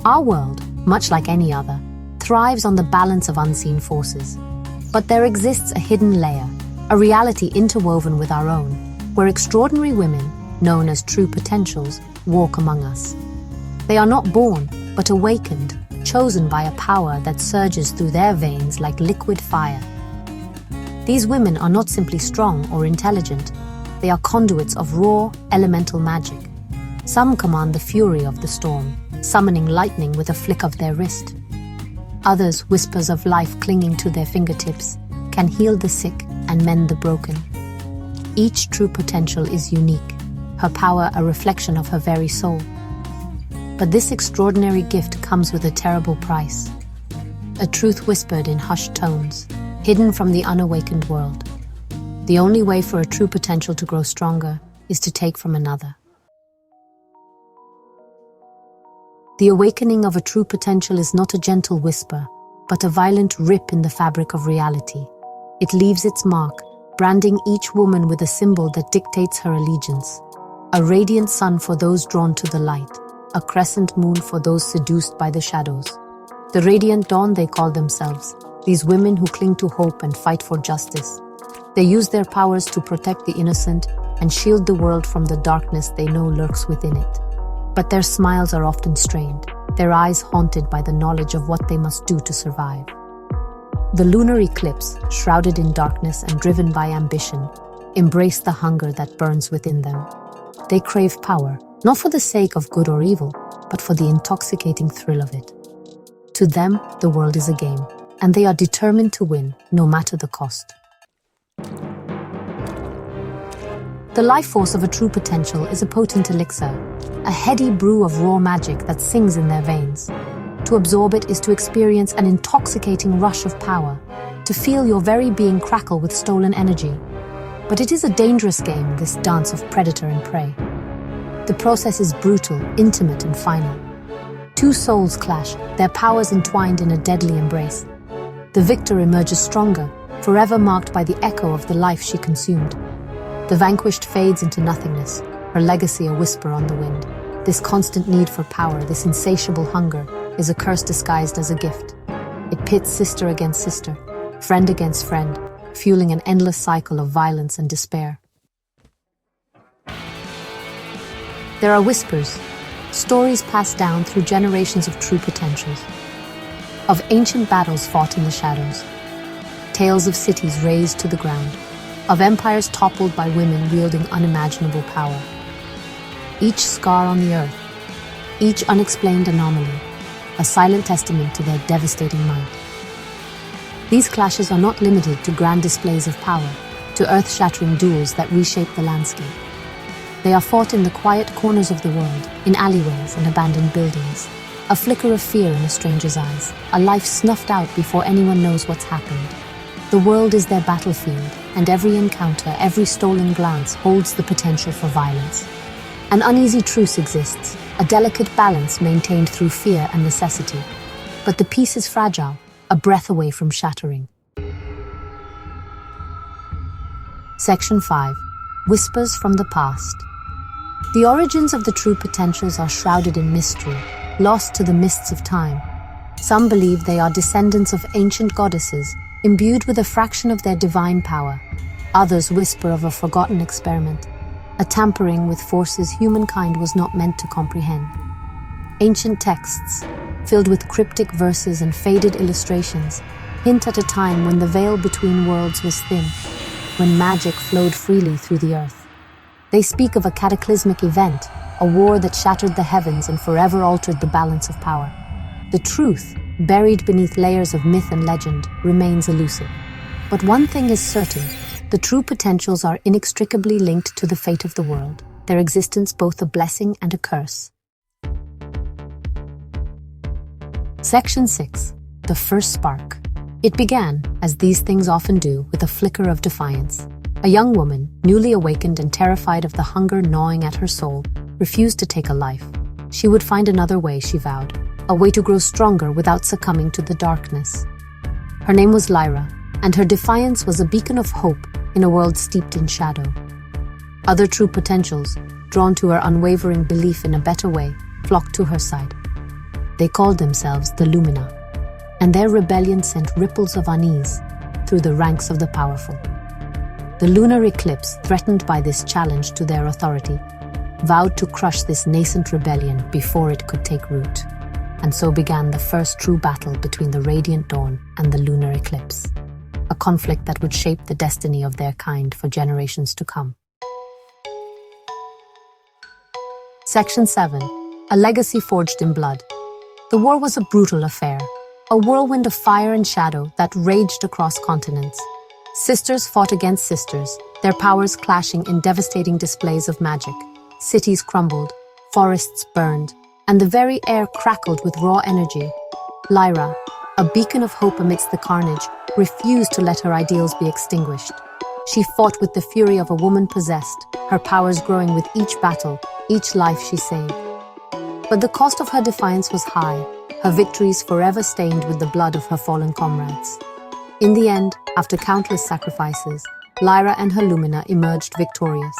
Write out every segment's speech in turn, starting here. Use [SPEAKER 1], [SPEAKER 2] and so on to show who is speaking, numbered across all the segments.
[SPEAKER 1] Our world, much like any other, thrives on the balance of unseen forces. But there exists a hidden layer, a reality interwoven with our own, where extraordinary women, known as true potentials, walk among us. They are not born, but awakened, chosen by a power that surges through their veins like liquid fire. These women are not simply strong or intelligent, they are conduits of raw, elemental magic. Some command the fury of the storm, summoning lightning with a flick of their wrist. Others, whispers of life clinging to their fingertips, can heal the sick and mend the broken. Each true potential is unique, her power a reflection of her very soul. But this extraordinary gift comes with a terrible price. A truth whispered in hushed tones, hidden from the unawakened world. The only way for a true potential to grow stronger is to take from another. The awakening of a true potential is not a gentle whisper, but a violent rip in the fabric of reality. It leaves its mark, branding each woman with a symbol that dictates her allegiance. A radiant sun for those drawn to the light, a crescent moon for those seduced by the shadows. The radiant dawn they call themselves, these women who cling to hope and fight for justice. They use their powers to protect the innocent and shield the world from the darkness they know lurks within it. But their smiles are often strained, their eyes haunted by the knowledge of what they must do to survive. The lunar eclipse, shrouded in darkness and driven by ambition, embrace the hunger that burns within them. They crave power, not for the sake of good or evil, but for the intoxicating thrill of it. To them, the world is a game, and they are determined to win, no matter the cost. The life force of a true potential is a potent elixir, a heady brew of raw magic that sings in their veins. To absorb it is to experience an intoxicating rush of power, to feel your very being crackle with stolen energy. But it is a dangerous game, this dance of predator and prey. The process is brutal, intimate, and final. Two souls clash, their powers entwined in a deadly embrace. The victor emerges stronger, forever marked by the echo of the life she consumed. The vanquished fades into nothingness, her legacy a whisper on the wind. This constant need for power, this insatiable hunger, is a curse disguised as a gift. It pits sister against sister, friend against friend, fueling an endless cycle of violence and despair. There are whispers, stories passed down through generations of true potentials, of ancient battles fought in the shadows, tales of cities razed to the ground, of empires toppled by women wielding unimaginable power. Each scar on the earth, each unexplained anomaly, a silent testament to their devastating might. These clashes are not limited to grand displays of power, to earth-shattering duels that reshape the landscape. They are fought in the quiet corners of the world, in alleyways and abandoned buildings. A flicker of fear in a stranger's eyes, a life snuffed out before anyone knows what's happened. The world is their battlefield, and every encounter, every stolen glance holds the potential for violence. An uneasy truce exists, a delicate balance maintained through fear and necessity. But the peace is fragile, a breath away from shattering. Section 5. Whispers from the Past. The origins of the true potentials are shrouded in mystery, lost to the mists of time. Some believe they are descendants of ancient goddesses, imbued with a fraction of their divine power. Others whisper of a forgotten experiment, a tampering with forces humankind was not meant to comprehend. Ancient texts, filled with cryptic verses and faded illustrations, hint at a time when the veil between worlds was thin, when magic flowed freely through the earth. They speak of a cataclysmic event, a war that shattered the heavens and forever altered the balance of power. The truth, buried beneath layers of myth and legend, remains elusive. But one thing is certain, the true potentials are inextricably linked to the fate of the world, their existence both a blessing and a curse. Section 6. The First Spark. It began, as these things often do, with a flicker of defiance. A young woman, newly awakened and terrified of the hunger gnawing at her soul, refused to take a life. She would find another way, she vowed, a way to grow stronger without succumbing to the darkness. Her name was Lyra, and her defiance was a beacon of hope in a world steeped in shadow. Other true potentials, drawn to her unwavering belief in a better way, flocked to her side. They called themselves the Lumina, and their rebellion sent ripples of unease through the ranks of the powerful. The lunar eclipse, threatened by this challenge to their authority, vowed to crush this nascent rebellion before it could take root. And so began the first true battle between the radiant dawn and the lunar eclipse, a conflict that would shape the destiny of their kind for generations to come. Section 7. A legacy forged in blood. The war was a brutal affair, a whirlwind of fire and shadow that raged across continents. Sisters fought against sisters, their powers clashing in devastating displays of magic. Cities crumbled, forests burned, and the very air crackled with raw energy. Lyra, a beacon of hope amidst the carnage, refused to let her ideals be extinguished. She fought with the fury of a woman possessed, her powers growing with each battle, each life she saved. But the cost of her defiance was high, her victories forever stained with the blood of her fallen comrades. In the end, after countless sacrifices, Lyra and her Lumina emerged victorious.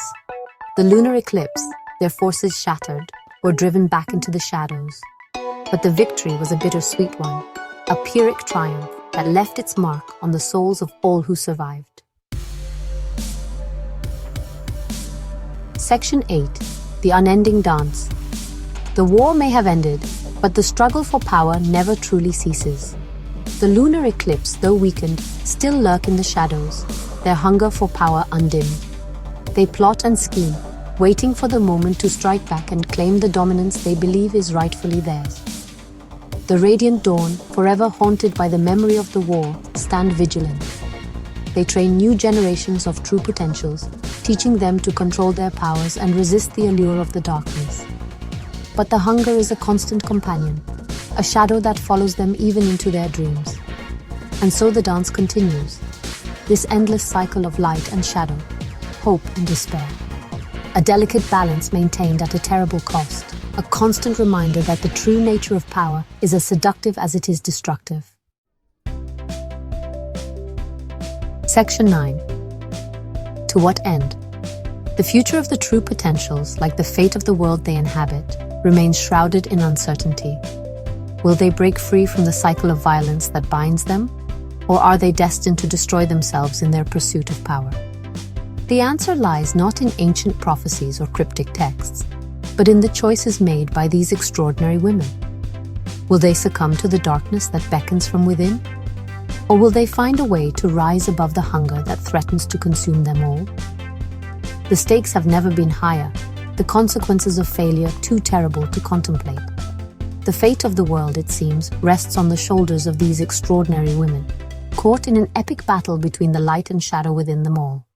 [SPEAKER 1] The lunar eclipse, their forces shattered, were driven back into the shadows. But the victory was a bittersweet one, a Pyrrhic triumph that left its mark on the souls of all who survived. Section 8. The Unending Dance. The war may have ended, but the struggle for power never truly ceases. The lunar eclipse, though weakened, still lurk in the shadows, their hunger for power undimmed. They plot and scheme, waiting for the moment to strike back and claim the dominance they believe is rightfully theirs. The radiant dawn, forever haunted by the memory of the war, stand vigilant. They train new generations of true potentials, teaching them to control their powers and resist the allure of the darkness. But the hunger is a constant companion, a shadow that follows them even into their dreams. And so the dance continues, this endless cycle of light and shadow, hope and despair. A delicate balance maintained at a terrible cost, a constant reminder that the true nature of power is as seductive as it is destructive. Section 9. To what end? The future of the true potentials, like the fate of the world they inhabit, remains shrouded in uncertainty. Will they break free from the cycle of violence that binds them, or are they destined to destroy themselves in their pursuit of power? The answer lies not in ancient prophecies or cryptic texts, but in the choices made by these extraordinary women. Will they succumb to the darkness that beckons from within? Or will they find a way to rise above the hunger that threatens to consume them all? The stakes have never been higher, the consequences of failure too terrible to contemplate. The fate of the world, it seems, rests on the shoulders of these extraordinary women, caught in an epic battle between the light and shadow within them all.